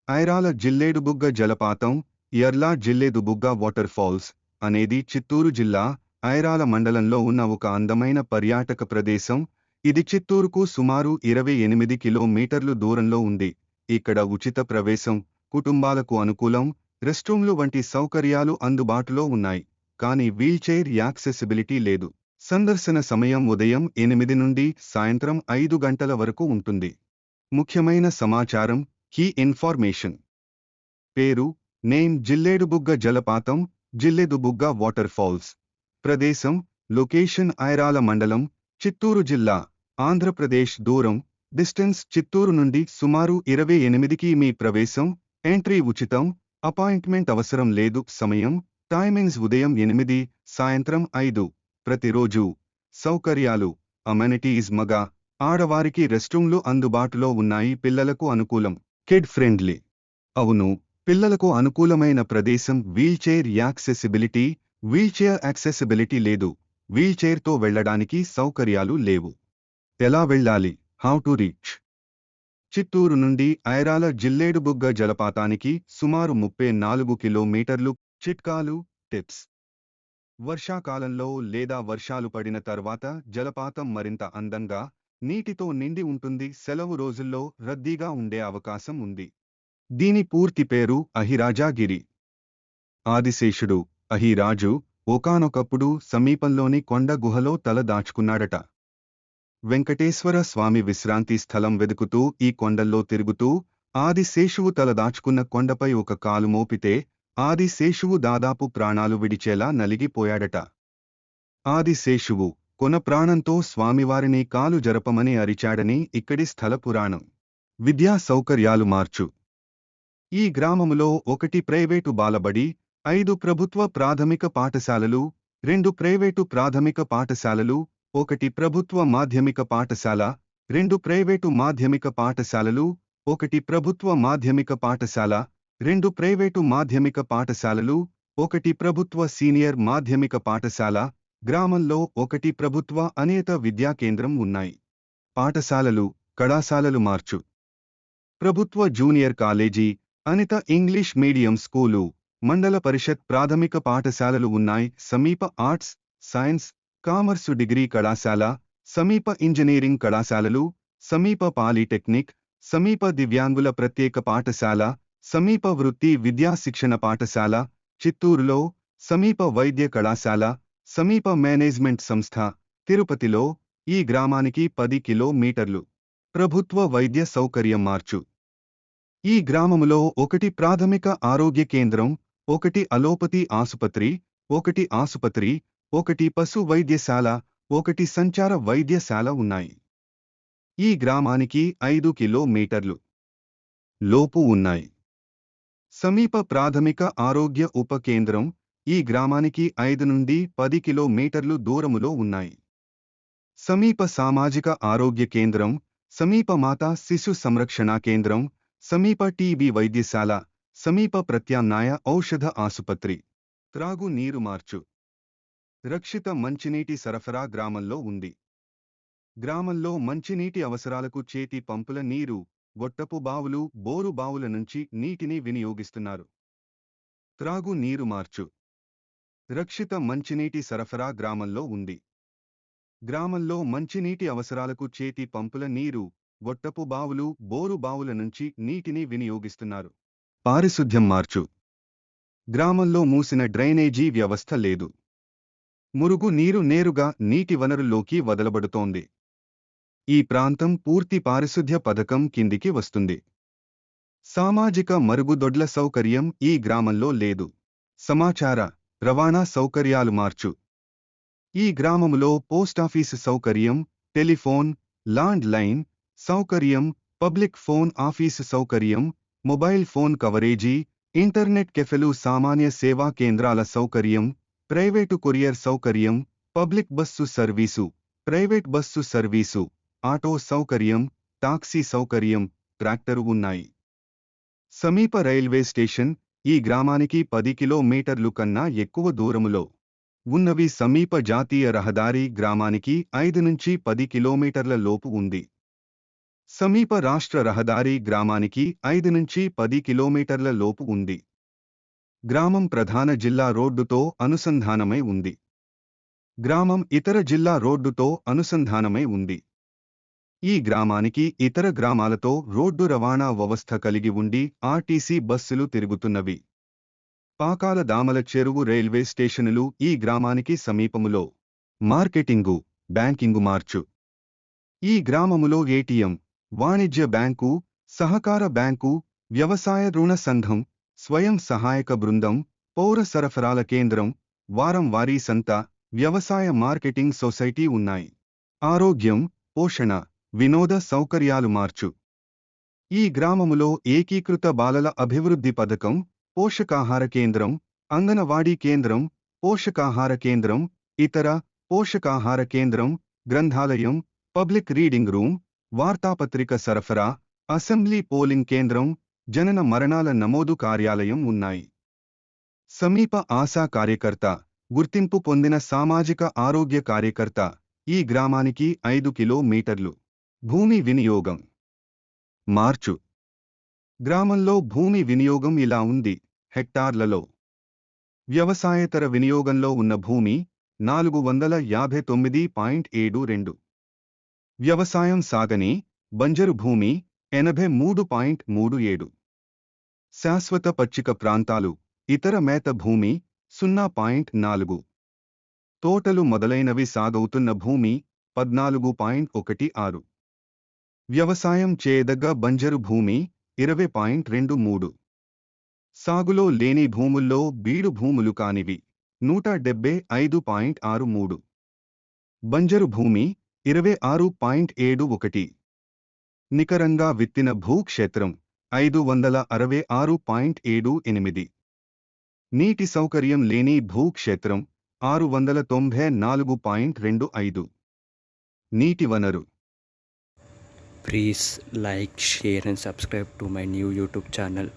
ఐరాల జిల్లేడుబుగ్గ జలపాతం, యర్లా జిల్లేడుబుగ్గ water falls అనేది చిత్తూరు జిల్లా ఐరాల మండలంలో ఉన్న ఒక అందమైన పర్యాటక ప్రదేశం. ఇది చిత్తూరుకు సుమారు 28 కిలోమీటర్లు దూరంలో ఉంది. ఇక్కడ ఉచిత ప్రవేశం, కుటుంబాలకు అనుకూలం, రెస్ట్రూమ్లు వంటి సౌకర్యాలు అందుబాటులో ఉన్నాయి. కానీ వీల్చైర్ యాక్సెసిబిలిటీ లేదు. సందర్శన సమయం ఉదయం 8 నుండి సాయంత్రం 5 గంటల వరకు ఉంటుంది. ముఖ్యమైన సమాచారం, కీ ఇన్ఫర్మేషన్. పేరు, నేమ్ జిల్లేడుబుగ్గ జలపాతం, జిల్లేడుబుగ్గ వాటర్ ఫాల్స్. ప్రదేశం, లొకేషన్ ఐరాల మండలం, చిత్తూరు జిల్లా, ఆంధ్రప్రదేశ్. దూరం, డిస్టెన్స్ చిత్తూరు నుండి సుమారు 28 కి. ప్రవేశం, ఎంట్రీ ఉచితం, అపాయింట్మెంట్ అవసరం లేదు. సమయం, టైమింగ్స్ ఉదయం 8, సాయంత్రం 5. ప్రతిరోజు. సౌకర్యాలు, అమెనిటీస్ మగ, ఆడవారికి రెస్ట్రూమ్లు అందుబాటులో ఉన్నాయి. పిల్లలకు అనుకూలం, కిడ్ ఫ్రెండ్లీ. అవును, పిల్లలకు అనుకూలమైన ప్రదేశం. వీల్చైర్ యాక్సెసిబిలిటీ, వీల్చైర్ యాక్సెసిబిలిటీ లేదు. వీల్చైర్తో వెళ్లడానికి సౌకర్యాలు లేవు. ఎలా వెళ్ళాలి? How to reach? చిత్తూరు నుండి ఐరాల జిల్లేడుబుగ్గ జలపాతానికి సుమారు 34 కిలోమీటర్లు. చిట్కాలు, టిప్స్. వర్షాకాలంలో లేదా వర్షాలు పడిన తర్వాత జలపాతం మరింత అందంగా, నీటితో నిండి ఉంటుంది. సెలవు రోజుల్లో రద్దీగా ఉండే అవకాశం ఉంది. దీని పూర్తి పేరు అహిరాజగిరి. ఆదిశేషుడు, అహిరాజు, ఒకానొకప్పుడు సమీపంలోని కొండ గుహలో తల దాచుకున్నాడట. వెంకటేశ్వర స్వామి విశ్రాంతి స్థలం వెదుకుతూ ఈ కొండల్లో తిరుగుతూ ఆదిశేషువు తల దాచుకున్న కొండపై ఒక కాలు మోపితే ఆదిశేషువు దాదాపు ప్రాణాలు విడిచేలా నలిగిపోయాడట. ఆదిశేషువు కొన ప్రాణంతో స్వామివారిని కాలు జరపమని అరిచాడని ఇక్కడి స్థల పురాణం. విద్యా సౌకర్యాలు మార్చు. ఈ గ్రామములో 1 ప్రైవేటు బాలబడి, 5 ప్రభుత్వ ప్రాథమిక పాఠశాలలు, 2 ప్రైవేటు ప్రాథమిక పాఠశాలలు, 1 ప్రభుత్వ మాధ్యమిక పాఠశాల, 2 ప్రైవేటు మాధ్యమిక పాఠశాలలు, 1 ప్రభుత్వ మాధ్యమిక పాఠశాల, 2 ప్రైవేటు మాధ్యమిక పాఠశాలలు, 1 ప్రభుత్వ సీనియర్ మాధ్యమిక పాఠశాల. గ్రామంలో 1 ప్రభుత్వ అనియత విద్యా కేంద్రం ఉన్నాయి. పాఠశాలలు, కళాశాలలు మార్చు. ప్రభుత్వ junior college, Anita English medium school, మండల పరిషత్ ప్రాథమిక పాఠశాలలు ఉన్నాయి. సమీప ఆర్ట్స్, సైన్స్, కామర్సు డిగ్రీ కళాశాల, సమీప ఇంజనీరింగ్ కళాశాలలు, సమీప పాలిటెక్నిక్, సమీప దివ్యాంగుల ప్రత్యేక పాఠశాల, సమీప వృత్తి విద్యా శిక్షణ పాఠశాల. చిత్తూరులో సమీప వైద్య కళాశాల, సమీప మేనేజ్మెంట్ సంస్థ. తిరుపతిలో ఈ గ్రామానికి 10 కిలోమీటర్లు. ప్రభుత్వ వైద్య సౌకర్యం మార్చు. ఈ గ్రామములో 1 ప్రాథమిక ఆరోగ్య కేంద్రం, 1 అలోపతి ఆసుపత్రి, 1 ఆసుపత్రి, 1 పశు వైద్యశాల, 1 సంచార వైద్యశాల ఉన్నాయి. ఈ గ్రామానికి 5 కిలోమీటర్లు లోపు ఉన్నాయి. సమీప ప్రాథమిక ఆరోగ్య ఉప కేంద్రం ఈ గ్రామానికి 5 నుండి 10 కిలోమీటర్లు దూరములో ఉన్నాయి. సమీప సామాజిక ఆరోగ్య కేంద్రం, సమీప మాతా శిశు సంరక్షణ కేంద్రం, సమీప టీబీ వైద్యశాల, సమీప ప్రత్యామ్నాయ ఔషధ ఆసుపత్రి. త్రాగు నీరు మార్చు. రక్షిత మంచినీటి సరఫరా గ్రామంలో ఉంది. గ్రామంలో మంచినీటి అవసరాలకు చేతి పంపుల నీరు, గొట్టపు బావులు, బోరు బావుల నుంచి నీటిని వినియోగిస్తున్నారు. త్రాగు నీరు మార్చు. రక్షిత మంచినీటి సరఫరా గ్రామంలో ఉంది. గ్రామంలో మంచినీటి అవసరాలకు చేతి పంపుల నీరు, గొట్టపు బావులు, బోరు బావుల నుంచి నీటిని వినియోగిస్తున్నారు. పారిశుద్ధ్యం మార్చు. గ్రామంలో మూసిన డ్రైనేజీ వ్యవస్థ లేదు. మురుగు నీరు నేరుగా నీటి వనరుల్లోకి వదలబడుతోంది. ఈ ప్రాంతం పూర్తి పారిశుద్ధ్య పథకం కిందికి వస్తుంది. సామాజిక మరుగుదొడ్ల సౌకర్యం ఈ గ్రామంలో లేదు. సమాచార, రవాణా సౌకర్యాలు మార్చు. ఈ గ్రామములో పోస్టాఫీసు సౌకర్యం, టెలిఫోన్, ల్యాండ్ లైన్ సౌకర్యం, పబ్లిక్ ఫోన్ ఆఫీసు సౌకర్యం, మొబైల్ ఫోన్ కవరేజీ, ఇంటర్నెట్ కెఫెలు, సామాన్య సేవా కేంద్రాల సౌకర్యం, ప్రైవేటు కొరియర్ సౌకర్యం, public bus service, private bus service, auto సౌకర్యం, టాక్సీ సౌకర్యం, ట్రాక్టరు ఉన్నాయి. సమీప రైల్వే స్టేషన్ ఈ గ్రామానికి 10 కిలోమీటర్లు కన్నా ఎక్కువ దూరములో ఉన్నవి. సమీప జాతీయ రహదారి గ్రామానికి 5 నుంచి 10 కిలోమీటర్ల లోపు ఉంది. సమీప రాష్ట్ర రహదారి గ్రామానికి 5 నుంచి 10 కిలోమీటర్ల లోపు ఉంది. గ్రామం ప్రధాన జిల్లా రోడ్డుతో అనుసంధానమై ఉంది. గ్రామం ఇతర జిల్లా రోడ్డుతో అనుసంధానమై ఉంది. ఈ గ్రామానికి ఇతర గ్రామాలతో రోడ్డు రవాణా వ్యవస్థ కలిగి ఉండి ఆర్టీసీ బస్సులు తిరుగుతున్నవి. పాకాల దామల చెరువు రైల్వే స్టేషనులు ఈ గ్రామానికి సమీపములో. మార్కెటింగు, బ్యాంకింగు మార్చు. ఈ గ్రామములో ఏటీఎం, వాణిజ్య బ్యాంకు, సహకార బ్యాంకు, వ్యవసాయ రుణ సంఘం, స్వయం సహాయక బృందం, పౌర సరఫరాల కేంద్రం, వారం వారీ సంత, వ్యవసాయ మార్కెటింగ్ సొసైటీ ఉన్నాయి. ఆరోగ్యం, పోషణ, వినోద సౌకర్యాలు మార్చు. ఈ గ్రామములో ఏకీకృత బాలల అభివృద్ధి పథకం, పోషకాహార కేంద్రం, అంగనవాడీ కేంద్రం, పోషకాహార కేంద్రం, ఇతర పోషకాహార కేంద్రం, గ్రంథాలయం, పబ్లిక్ రీడింగ్ రూమ్, వార్తాపత్రిక సరఫరా, అసెంబ్లీ పోలింగ్ కేంద్రం, జనన మరణాల నమోదు కార్యాలయం ఉన్నాయి. సమీప ఆశా కార్యకర్త, గుర్తింపు పొందిన సామాజిక ఆరోగ్య కార్యకర్త, ఈ గ్రామానికి 5 కిలోమీటర్లు. భూమి వినియోగం. మార్చు. గ్రామంలో భూమి వినియోగం ఇలా ఉంది. హెక్టార్లలో. వ్యవసాయేతర వినియోగంలో ఉన్న భూమి 459.72. వ్యవసాయం సాగని, బంజరు భూమి 83.37. శాశ్వత పచ్చిక ప్రాంతాలు, ఇతర మేత భూమి 0.4. తోటలు మొదలైనవి సాగవుతున్న భూమి 14.16. వ్యవసాయం చేయదగ్గ బంజరు భూమి 20.23. సాగులో లేని భూముల్లో బీడు భూములు కానివి 175.63. బంజరు భూమి 26.71. నికరంగా విత్తిన భూక్షేత్రం 566.78. నీటి సౌకర్యం లేని భూక్షేత్రం 694.25. నీటి వనరు. Please like, share and subscribe to my new YouTube channel.